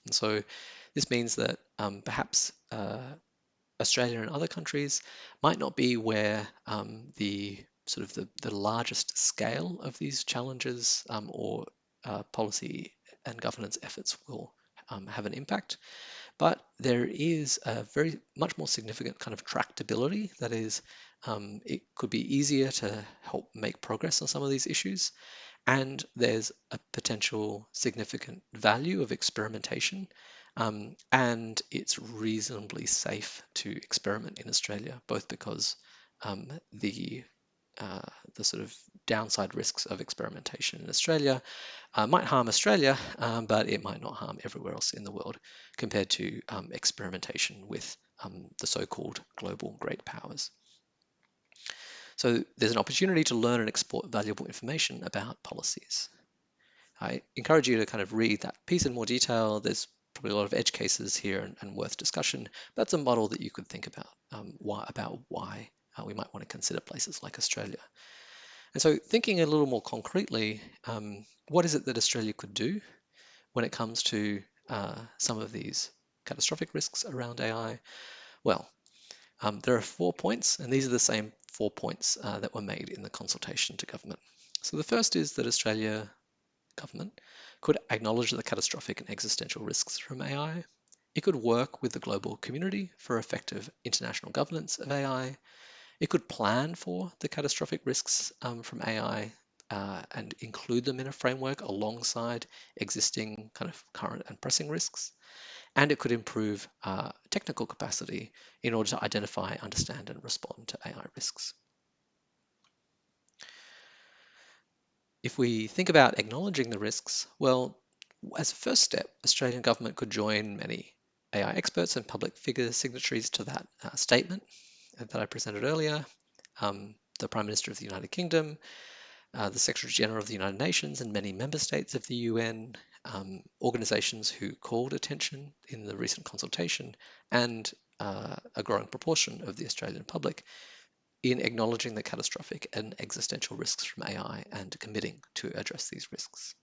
And so this means that perhaps Australia and other countries might not be where the sort of the largest scale of these challenges or policy and governance efforts will have an impact. But there is a very much more significant kind of tractability. That is, it could be easier to help make progress on some of these issues. And there's a potential significant value of experimentation. And it's reasonably safe to experiment in Australia, both because the sort of downside risks of experimentation in Australia might harm Australia, but it might not harm everywhere else in the world compared to experimentation with the so-called global great powers. So there's an opportunity to learn and export valuable information about policies. I encourage you to kind of read that piece in more detail. There's probably a lot of edge cases here and worth discussion. That's a model that you could think about, why we might want to consider places like Australia. And so thinking a little more concretely, what is it that Australia could do when it comes to some of these catastrophic risks around AI? Well, there are 4 points, and these are the same 4 points that were made in the consultation to government. So the first is that Australia government could acknowledge the catastrophic and existential risks from AI. It could work with the global community for effective international governance of AI. It could plan for the catastrophic risks from AI and include them in a framework alongside existing kind of current and pressing risks. And it could improve technical capacity in order to identify, understand, and respond to AI risks. If we think about acknowledging the risks, well, as a first step, Australian government could join many AI experts and public figure signatories to that statement that I presented earlier. The Prime Minister of the United Kingdom, the Secretary General of the United Nations, and many member states of the UN, organizations who called attention in the recent consultation, and a growing proportion of the Australian public in acknowledging the catastrophic and existential risks from AI and committing to address these risks.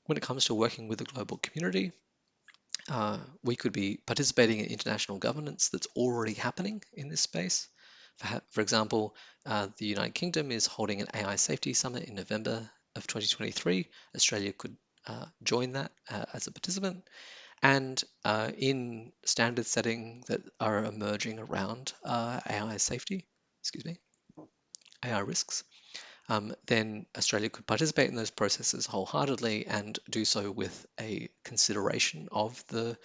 When it comes to working with the global community, we could be participating in international governance that's already happening in this space. For example, the United Kingdom is holding an AI safety summit in November of 2023. Australia could join that as a participant. And in standard setting that are emerging around AI safety, AI risks, then Australia could participate in those processes wholeheartedly and do so with a consideration of the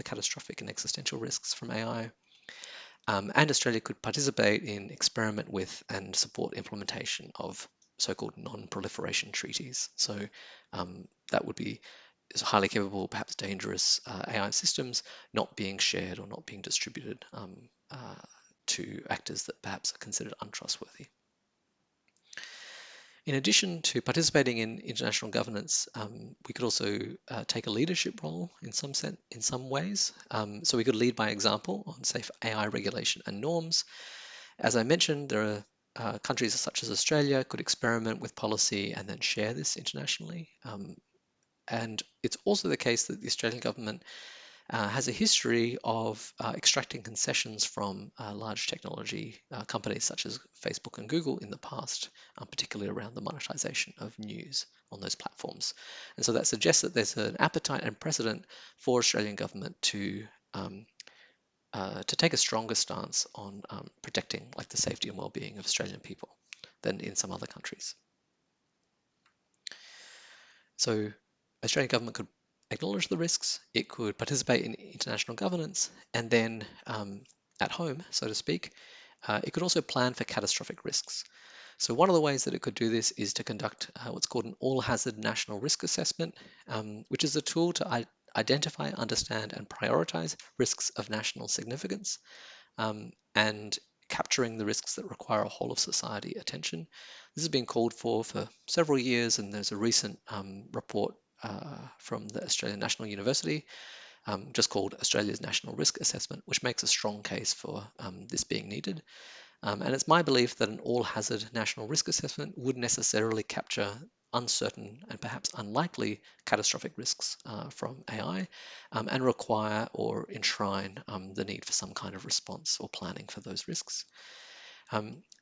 catastrophic and existential risks from AI. And Australia could participate in, experiment with, and support implementation of so-called non-proliferation treaties. So that would be highly capable, perhaps dangerous AI systems not being shared or not being distributed to actors that perhaps are considered untrustworthy. In addition to participating in international governance, we could also take a leadership role in some ways. So we could lead by example on safe AI regulation and norms. As I mentioned, there are countries such as Australia could experiment with policy and then share this internationally. And it's also the case that the Australian government has a history of extracting concessions from large technology companies such as Facebook and Google in the past, particularly around the monetization of news on those platforms. And so that suggests that there's an appetite and precedent for Australian government to take a stronger stance on protecting like the safety and well-being of Australian people than in some other countries. So Australian government could acknowledge the risks, it could participate in international governance, and then at home, so to speak, it could also plan for catastrophic risks. So one of the ways that it could do this is to conduct what's called an all-hazard national risk assessment, which is a tool to identify, understand, and prioritize risks of national significance, and capturing the risks that require a whole of society attention. This has been called for several years, and there's a recent report from the Australian National University just called Australia's National Risk Assessment, which makes a strong case for this being needed. And it's my belief that an all-hazard national risk assessment would necessarily capture uncertain and perhaps unlikely catastrophic risks from AI and require or enshrine the need for some kind of response or planning for those risks.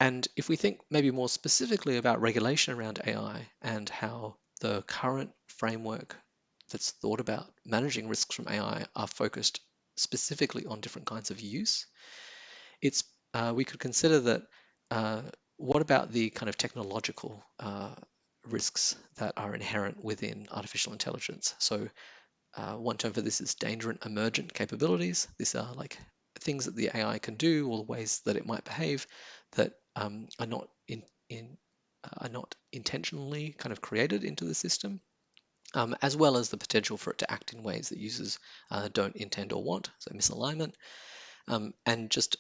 And if we think maybe more specifically about regulation around AI and how the current framework that's thought about managing risks from AI are focused specifically on different kinds of use, it's we could consider that what about the kind of technological risks that are inherent within artificial intelligence? So one term for this is danger and emergent capabilities. These are like things that the AI can do or the ways that it might behave that are not are not intentionally kind of created into the system, as well as the potential for it to act in ways that users don't intend or want, so misalignment. And just,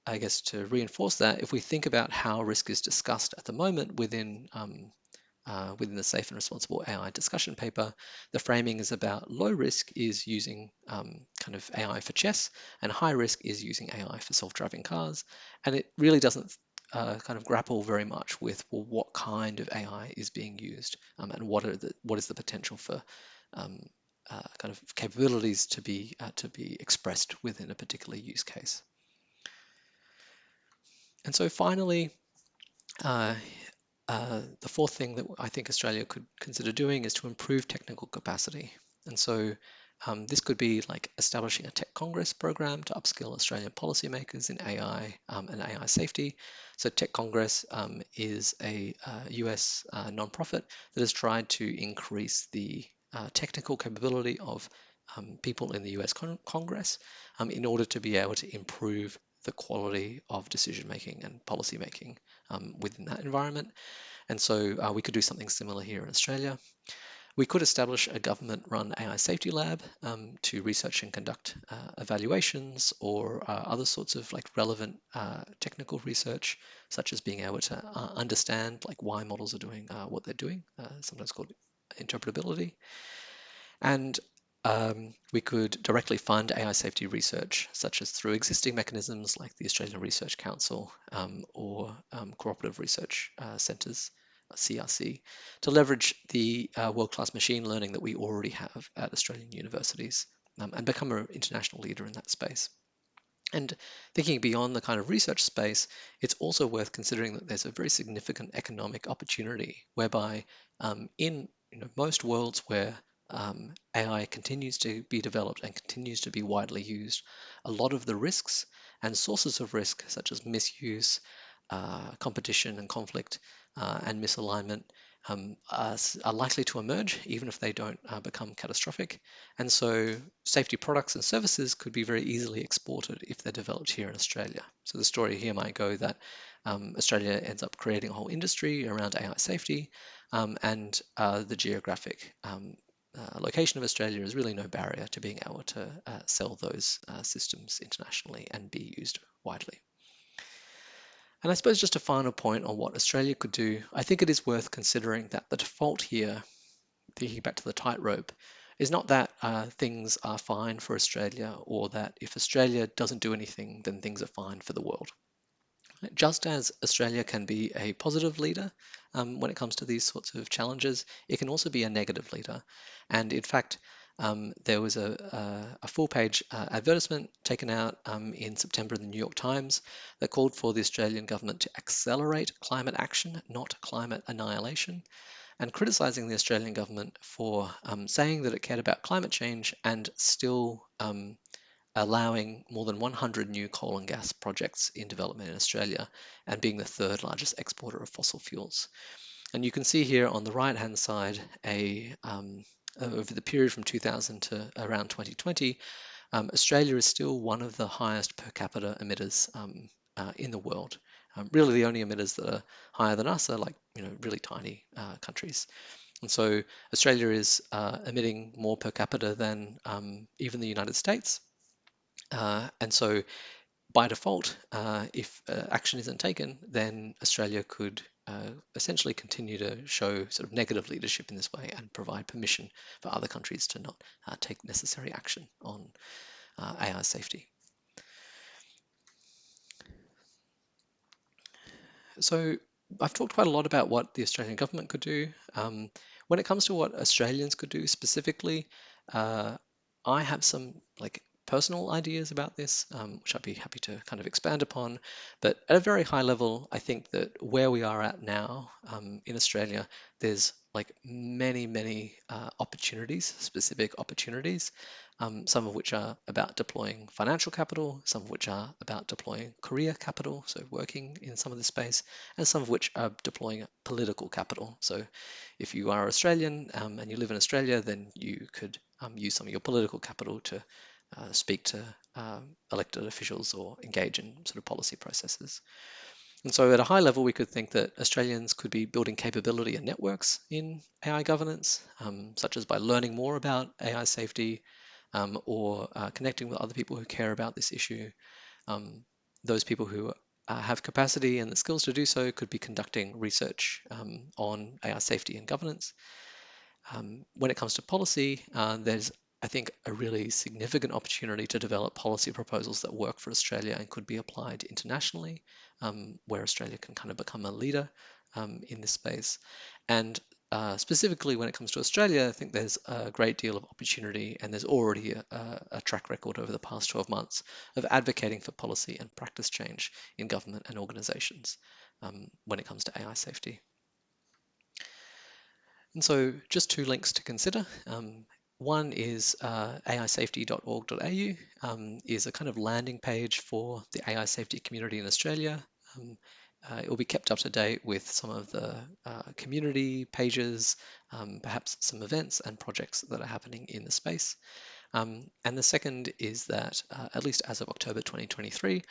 I guess, to reinforce that, if we think about how risk is discussed at the moment within the Safe and Responsible AI discussion paper, the framing is about low risk is using kind of AI for chess, and high risk is using AI for self-driving cars. And it really doesn't kind of grapple very much with, well, what kind of AI is being used and what is the potential for kind of capabilities to be expressed within a particular use case. And so finally, the fourth thing that I think Australia could consider doing is to improve technical capacity. And so this could be like establishing a Tech Congress program to upskill Australian policymakers in AI and AI safety. So Tech Congress is a US nonprofit that has tried to increase the technical capability of people in the US Congress in order to be able to improve the quality of decision making and policy making within that environment. And so we could do something similar here in Australia. We could establish a government-run AI safety lab to research and conduct evaluations or other sorts of like relevant technical research, such as being able to understand like why models are doing what they're doing, sometimes called interpretability. And we could directly fund AI safety research, such as through existing mechanisms like the Australian Research Council or Cooperative Research Centres, CRC, to leverage the world-class machine learning that we already have at Australian universities and become an international leader in that space. And thinking beyond the kind of research space, it's also worth considering that there's a very significant economic opportunity whereby in most worlds where AI continues to be developed and continues to be widely used, a lot of the risks and sources of risk, such as misuse, competition and conflict, and misalignment, are likely to emerge even if they don't become catastrophic. And so safety products and services could be very easily exported if they're developed here in Australia. So the story here might go that Australia ends up creating a whole industry around AI safety, and the geographic location of Australia is really no barrier to being able to sell those systems internationally and be used widely. And I suppose just a final point on what Australia could do, I think it is worth considering that the default here, thinking back to the tightrope, is not that things are fine for Australia or that if Australia doesn't do anything, then things are fine for the world. Just as Australia can be a positive leader when it comes to these sorts of challenges, it can also be a negative leader. And in fact, there was a full-page advertisement taken out in September in the New York Times that called for the Australian government to accelerate climate action, not climate annihilation, and criticising the Australian government for saying that it cared about climate change and still allowing more than 100 new coal and gas projects in development in Australia and being the third largest exporter of fossil fuels. And you can see here on the right hand side over the period from 2000 to around 2020, Australia is still one of the highest per capita emitters in the world. Really, the only emitters that are higher than us are like really tiny countries. And so Australia is emitting more per capita than even the United States. And so by default, if action isn't taken, then Australia could essentially continue to show sort of negative leadership in this way and provide permission for other countries to not take necessary action on AI safety. So I've talked quite a lot about what the Australian government could do. When it comes to what Australians could do specifically, I have some like personal ideas about this, which I'd be happy to kind of expand upon. But at a very high level, I think that where we are at now in Australia, there's like many opportunities, specific opportunities, some of which are about deploying financial capital, some of which are about deploying career capital, so working in some of this space, and some of which are deploying political capital. So if you are Australian and you live in Australia, then you could use some of your political capital to speak to elected officials or engage in sort of policy processes. And so at a high level, we could think that Australians could be building capability and networks in AI governance, such as by learning more about AI safety or connecting with other people who care about this issue. Those people who have capacity and the skills to do so could be conducting research on AI safety and governance. When it comes to policy, there's, I think, a really significant opportunity to develop policy proposals that work for Australia and could be applied internationally, where Australia can kind of become a leader in this space. And specifically when it comes to Australia, I think there's a great deal of opportunity, and there's already a track record over the past 12 months of advocating for policy and practice change in government and organizations when it comes to AI safety. And so just two links to consider. One is aisafety.org.au is a kind of landing page for the AI safety community in Australia. It will be kept up to date with some of the community pages, perhaps some events and projects that are happening in the space. And the second is that, at least as of October 2023,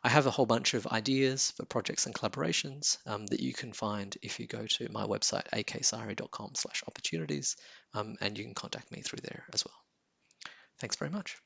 I have a whole bunch of ideas for projects and collaborations that you can find if you go to my website, eagsaustralia.com/opportunities, and you can contact me through there as well. Thanks very much.